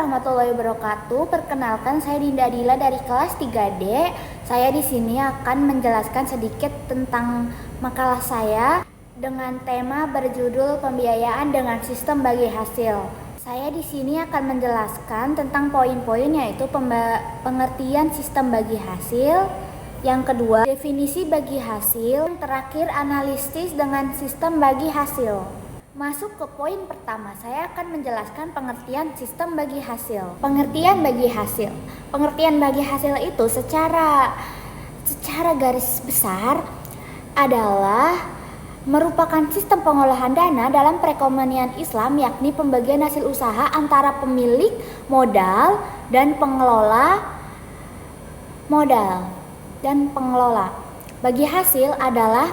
warahmatullahi wabarakatuh. Perkenalkan, saya Dinda Dila dari kelas 3D. Saya di sini akan menjelaskan sedikit tentang makalah saya dengan tema berjudul Pembiayaan dengan Sistem Bagi Hasil. Saya di sini akan menjelaskan tentang poin-poin, yaitu pengertian sistem bagi hasil. Yang kedua, definisi bagi hasil. Yang terakhir, analisis dengan sistem bagi hasil. Masuk ke poin pertama, saya akan menjelaskan pengertian sistem bagi hasil. Pengertian bagi hasil. Pengertian bagi hasil itu secara garis besar adalah merupakan sistem pengolahan dana dalam perekonomian Islam, yakni pembagian hasil usaha antara pemilik modal dan pengelola modal dan pengelola. Bagi hasil adalah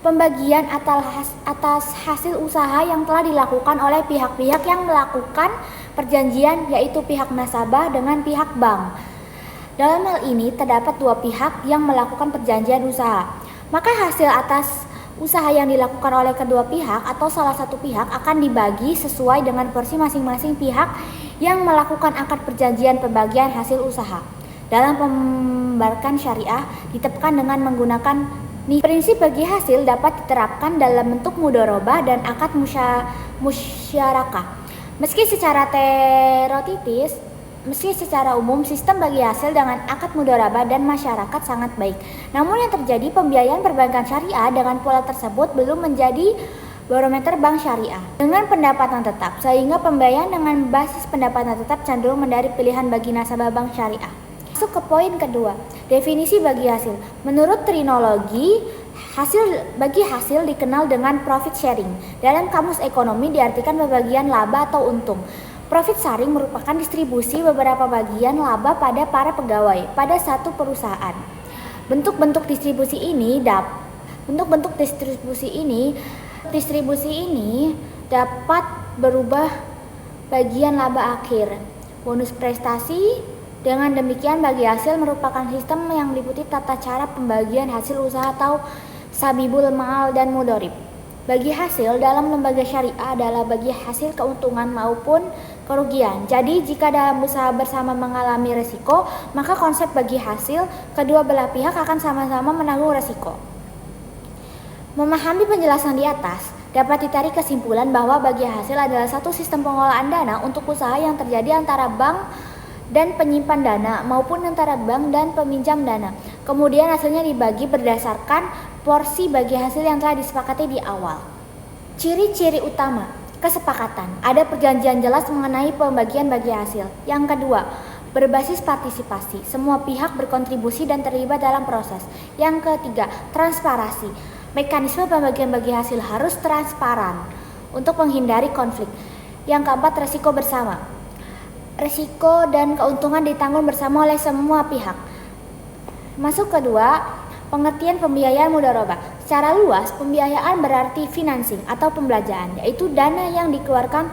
pembagian atas hasil usaha yang telah dilakukan oleh pihak-pihak yang melakukan perjanjian, yaitu pihak nasabah dengan pihak bank. Dalam hal ini terdapat dua pihak yang melakukan perjanjian usaha. Maka hasil atas usaha yang dilakukan oleh kedua pihak atau salah satu pihak akan dibagi sesuai dengan porsi masing-masing pihak yang melakukan akad perjanjian pembagian hasil usaha. Dalam pembagian syariah ditetapkan dengan menggunakan prinsip bagi hasil dapat diterapkan dalam bentuk mudharabah dan akad musyarakah. Meski secara umum sistem bagi hasil dengan akad mudharabah dan masyarakat sangat baik. Namun yang terjadi, pembiayaan perbankan syariah dengan pola tersebut belum menjadi barometer bank syariah dengan pendapatan tetap, sehingga pembiayaan dengan basis pendapatan tetap cenderung menjadi pilihan bagi nasabah bank syariah. Masuk ke poin kedua, definisi bagi hasil. Menurut terminologi, bagi hasil dikenal dengan profit sharing. Dalam kamus ekonomi diartikan pembagian laba atau untung. Profit sharing merupakan distribusi beberapa bagian laba pada para pegawai pada satu perusahaan. Bentuk-bentuk distribusi ini dapat berubah bagian laba akhir, bonus prestasi. Dengan demikian, bagi hasil merupakan sistem yang meliputi tata cara pembagian hasil usaha atau sabibul ma'al dan mudharib. Bagi hasil dalam lembaga syariah adalah bagi hasil keuntungan maupun kerugian. Jadi jika dalam usaha bersama mengalami resiko, maka konsep bagi hasil kedua belah pihak akan sama-sama menanggung resiko. Memahami penjelasan di atas, dapat ditarik kesimpulan bahwa bagi hasil adalah satu sistem pengolahan dana untuk usaha yang terjadi antara bank dan penyimpan dana maupun antara bank dan peminjam dana. Kemudian hasilnya dibagi berdasarkan porsi bagi hasil yang telah disepakati di awal. Ciri-ciri utama kesepakatan: ada perjanjian jelas mengenai pembagian bagi hasil. Yang kedua, berbasis partisipasi, semua pihak berkontribusi dan terlibat dalam proses. Yang ketiga, transparansi, mekanisme pembagian bagi hasil harus transparan untuk menghindari konflik. Yang keempat, resiko bersama, resiko dan keuntungan ditanggung bersama oleh semua pihak. Masuk kedua, pengertian pembiayaan mudharabah. Secara luas, pembiayaan berarti financing atau pembelanjaan, yaitu dana yang dikeluarkan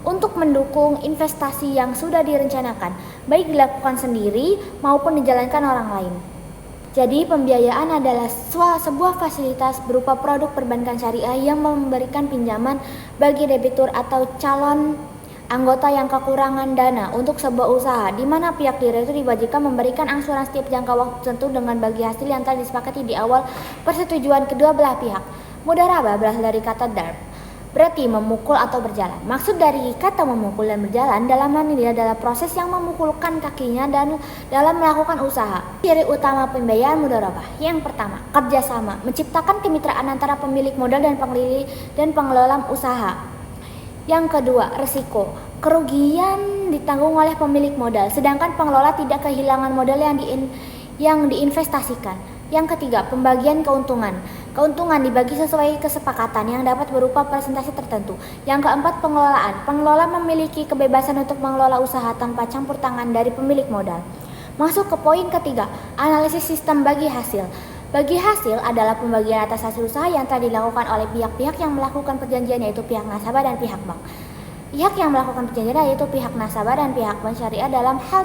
untuk mendukung investasi yang sudah direncanakan, baik dilakukan sendiri maupun dijalankan orang lain. Jadi pembiayaan adalah sebuah fasilitas berupa produk perbankan syariah yang memberikan pinjaman bagi debitur atau calon anggota yang kekurangan dana untuk sebuah usaha, di mana pihak direktur diwajibkan memberikan angsuran setiap jangka waktu tertentu dengan bagi hasil yang telah disepakati di awal persetujuan kedua belah pihak. Mudharabah berasal dari kata darb, berarti memukul atau berjalan. Maksud dari kata memukul dan berjalan dalam hal ini adalah proses yang memukulkan kakinya dan dalam melakukan usaha. Ciri utama pembiayaan mudharabah: yang pertama, kerjasama, menciptakan kemitraan antara pemilik modal dan pengelola usaha. Yang kedua, resiko, kerugian ditanggung oleh pemilik modal, sedangkan pengelola tidak kehilangan modal yang diinvestasikan. Yang ketiga, pembagian keuntungan. Keuntungan dibagi sesuai kesepakatan yang dapat berupa persentase tertentu. Yang keempat, pengelolaan. Pengelola memiliki kebebasan untuk mengelola usaha tanpa campur tangan dari pemilik modal. Masuk ke poin ketiga, analisis sistem bagi hasil. Bagi hasil adalah pembagian atas hasil usaha yang telah dilakukan oleh pihak-pihak yang melakukan perjanjian, yaitu pihak nasabah dan pihak bank. Pihak yang melakukan perjanjian yaitu pihak nasabah dan pihak bank syariah. Dalam hal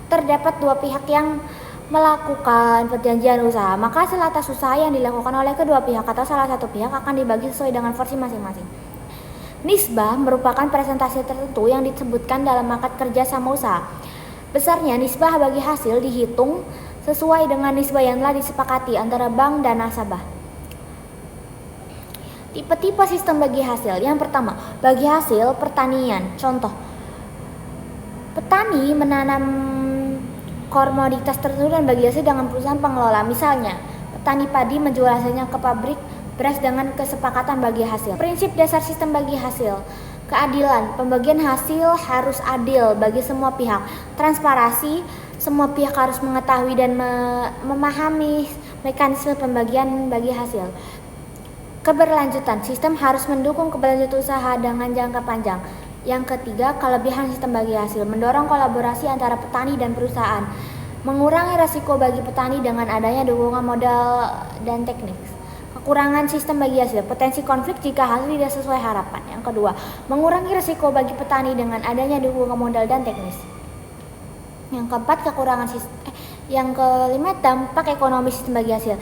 terdapat dua pihak yang melakukan perjanjian usaha, maka hasil atas usaha yang dilakukan oleh kedua pihak atau salah satu pihak akan dibagi sesuai dengan porsi masing-masing. Nisbah merupakan presentasi tertentu yang disebutkan dalam akad kerja sama usaha. Besarnya nisbah bagi hasil dihitung sesuai dengan nisbah yang telah disepakati antara bank dan nasabah. Tipe-tipe sistem bagi hasil. Yang pertama, bagi hasil pertanian. Contoh, petani menanam komoditas tertentu dan bagi hasil dengan perusahaan pengelola. Misalnya, petani padi menjual hasilnya ke pabrik beras dengan kesepakatan bagi hasil. Prinsip dasar sistem bagi hasil. Keadilan, pembagian hasil harus adil bagi semua pihak. Transparansi, semua pihak harus mengetahui dan memahami mekanisme pembagian bagi hasil. Keberlanjutan, sistem harus mendukung keberlanjutan usaha dengan jangka panjang. Yang ketiga, kelebihan sistem bagi hasil, mendorong kolaborasi antara petani dan perusahaan, mengurangi risiko bagi petani dengan adanya dukungan modal dan teknik. Kekurangan sistem bagi hasil, potensi konflik jika hasil tidak sesuai harapan. Yang kedua, mengurangi risiko bagi petani dengan adanya dukungan modal dan teknis. Yang keempat, yang kelima, dampak ekonomi sistem bagi hasil.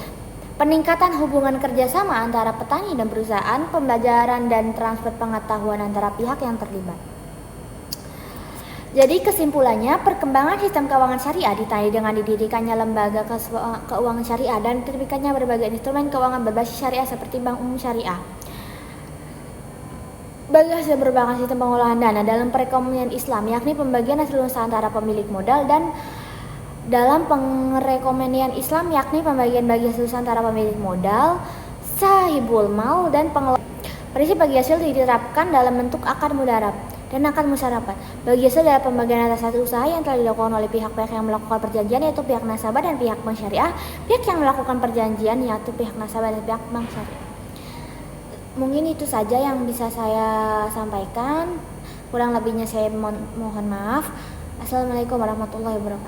Peningkatan hubungan kerjasama antara petani dan perusahaan, pembelajaran dan transfer pengetahuan antara pihak yang terlibat. Jadi kesimpulannya, perkembangan sistem keuangan syariah ditandai dengan didirikannya lembaga keuangan syariah dan diterbitkannya berbagai instrumen keuangan berbasis syariah seperti Bank Umum Syariah. Bagi hasil merupakan sistem pengolahan dana dalam perekonomian Islam, yakni pembagian hasil usaha antara pemilik modal, dan dalam perekonomian Islam yakni pembagian bagi hasil usaha antara pemilik modal, sahibul mal, dan pengelola. Prinsip bagi hasil diterapkan dalam bentuk akad mudarab dan akad musyarakat. Bagi hasil adalah pembagian atas satu usaha yang telah dilakukan oleh pihak-pihak yang melakukan perjanjian, yaitu pihak nasabah dan pihak bank syariah. Pihak yang melakukan perjanjian yaitu pihak nasabah dan pihak bank syariah. Mungkin itu saja yang bisa saya sampaikan. Kurang lebihnya saya mohon maaf. Assalamualaikum warahmatullahi wabarakatuh.